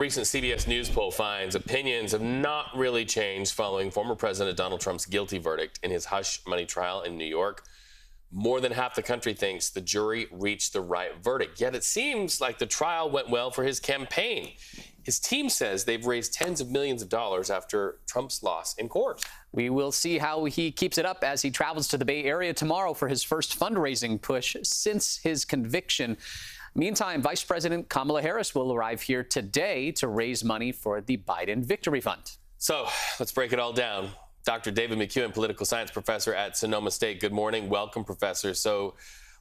Recent CBS News poll finds opinions have not really changed following former President Donald Trump's guilty verdict in his hush money trial in New York. More than half the country thinks the jury reached the right verdict. Yet it seems like the trial went well for his campaign. His team says they've raised tens of millions of dollars after Trump's loss in court. We will see how he keeps it up as he travels to the Bay Area tomorrow for his first fundraising push since his conviction. Meantime, Vice President Kamala Harris will arrive here today to raise money for the Biden Victory Fund. So let's break it all down. Dr. David McCuan, political science professor at Sonoma State. Good morning. Welcome, Professor. So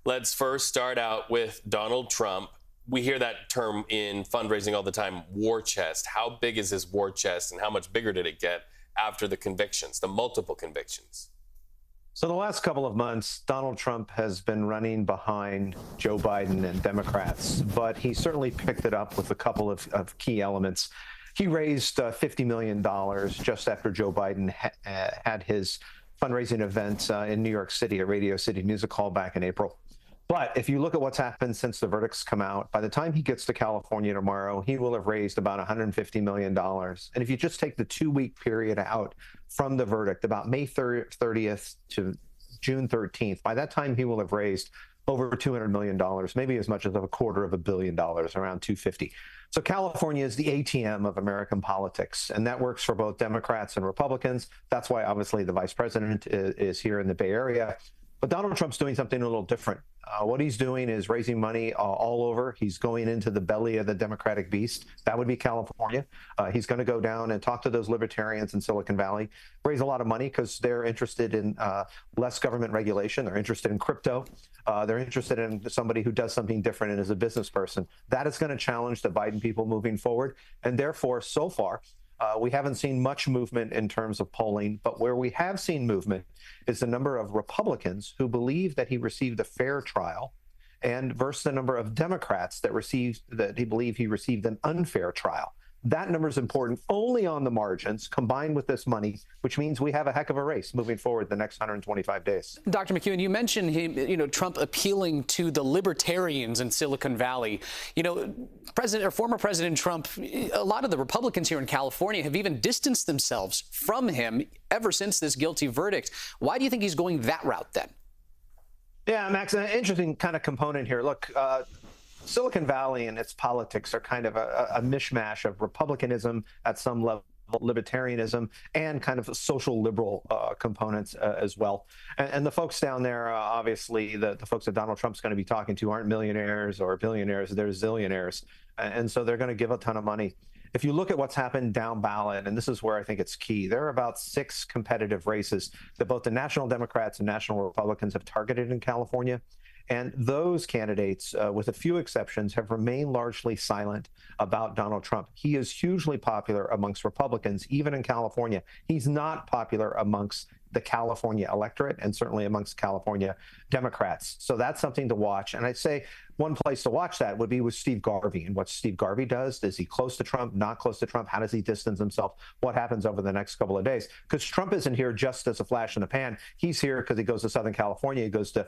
let's first start out with Donald Trump. We hear that term in fundraising all the time, war chest. How big is this war chest and how much bigger did it get after the convictions, the multiple convictions? So the last couple of months, Donald Trump has been running behind Joe Biden and Democrats, but he certainly picked it up with a couple of key elements. He raised $50 million just after Joe Biden had his fundraising event in New York City at Radio City Music Hall back in April. But if you look at what's happened since the verdicts come out, by the time he gets to California tomorrow, he will have raised about $150 million. And if you just take the 2-week period out from the verdict, about May 30th to June 13th, by that time he will have raised over $200 million, maybe as much as $250 million, around 250. So California is the ATM of American politics, and that works for both Democrats and Republicans. That's why, obviously, the vice president is here in the Bay Area. But Donald Trump's doing something a little different. What he's doing is raising money all over. He's going into the belly of the Democratic beast. That would be California. He's going to go down and talk to those libertarians in Silicon Valley, raise a lot of money because they're interested in less government regulation. They're interested in crypto. They're interested in somebody who does something different and is a business person. That is going to challenge the Biden people moving forward. And therefore, so far, we haven't seen much movement in terms of polling, but where we have seen movement is the number of Republicans who believe that he received a fair trial, and versus the number of Democrats that believe he received an unfair trial. That number is important only on the margins, combined with this money, which means we have a heck of a race moving forward the next 125 days. Dr. McCuan, you mentioned Trump appealing to the libertarians in Silicon Valley. Former President Trump, a lot of the Republicans here in California have even distanced themselves from him ever since this guilty verdict. Why do you think he's going that route then? Yeah, Max, an interesting kind of component here. Look, Silicon Valley and its politics are kind of a mishmash of republicanism at some level, libertarianism, and kind of social liberal components as well. And the folks down there, obviously, the folks that Donald Trump's going to be talking to aren't millionaires or billionaires, they're zillionaires. And so they're going to give a ton of money. If you look at what's happened down ballot, and this is where I think it's key, there are about 6 competitive races that both the National Democrats and National Republicans have targeted in California. And those candidates, with a few exceptions, have remained largely silent about Donald Trump. He is hugely popular amongst Republicans, even in California. He's not popular amongst the California electorate and certainly amongst California Democrats. So that's something to watch. And I'd say one place to watch that would be with Steve Garvey and what Steve Garvey does. Is he close to Trump, not close to Trump? How does he distance himself? What happens over the next couple of days? Because Trump isn't here just as a flash in the pan. He's here because he goes to Southern California. He goes to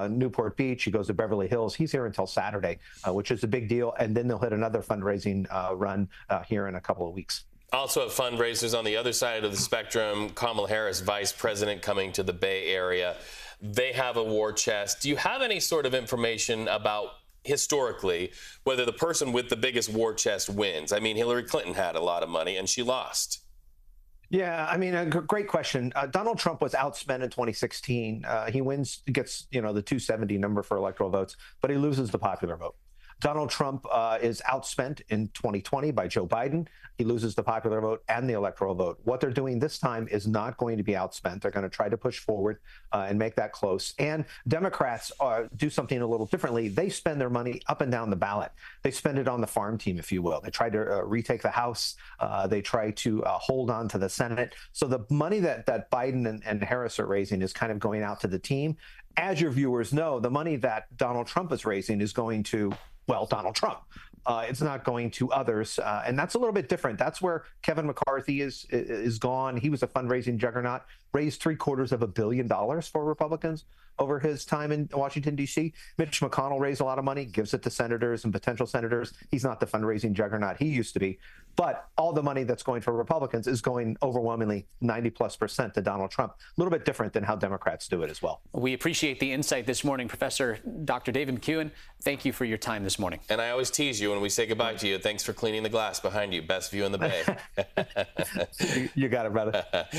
Newport Beach. He goes to Beverly Hills. He's here until Saturday, which is a big deal. And then they'll hit another fundraising run here in a couple of weeks. Also at fundraisers on the other side of the spectrum, Kamala Harris, vice president, coming to the Bay Area. They have a war chest. Do you have any sort of information about, historically, whether the person with the biggest war chest wins? I mean, Hillary Clinton had a lot of money and she lost. Yeah, I mean, a great question. Donald Trump was outspent in 2016. He gets the 270 number for electoral votes, but he loses the popular vote. Donald Trump is outspent in 2020 by Joe Biden. He loses the popular vote and the electoral vote. What they're doing this time is not going to be outspent. They're going to try to push forward and make that close. And Democrats do something a little differently. They spend their money up and down the ballot. They spend it on the farm team, if you will. They try to retake the House. They try to hold on to the Senate. So the money that Biden and Harris are raising is kind of going out to the team. As your viewers know, the money that Donald Trump is raising is going to, well, Donald Trump. It's not going to others. And that's a little bit different. That's where Kevin McCarthy is gone. He was a fundraising juggernaut, raised $750 million for Republicans. over his time in Washington, D.C. Mitch McConnell raised a lot of money, gives it to senators and potential senators. He's not the fundraising juggernaut he used to be. But all the money that's going for Republicans is going overwhelmingly 90+% to Donald Trump. A little bit different than how Democrats do it as well. We appreciate the insight this morning, Professor Dr. David McCuan. Thank you for your time this morning. And I always tease you when we say goodbye to you. Thanks for cleaning the glass behind you. Best view in the Bay. You got it, brother.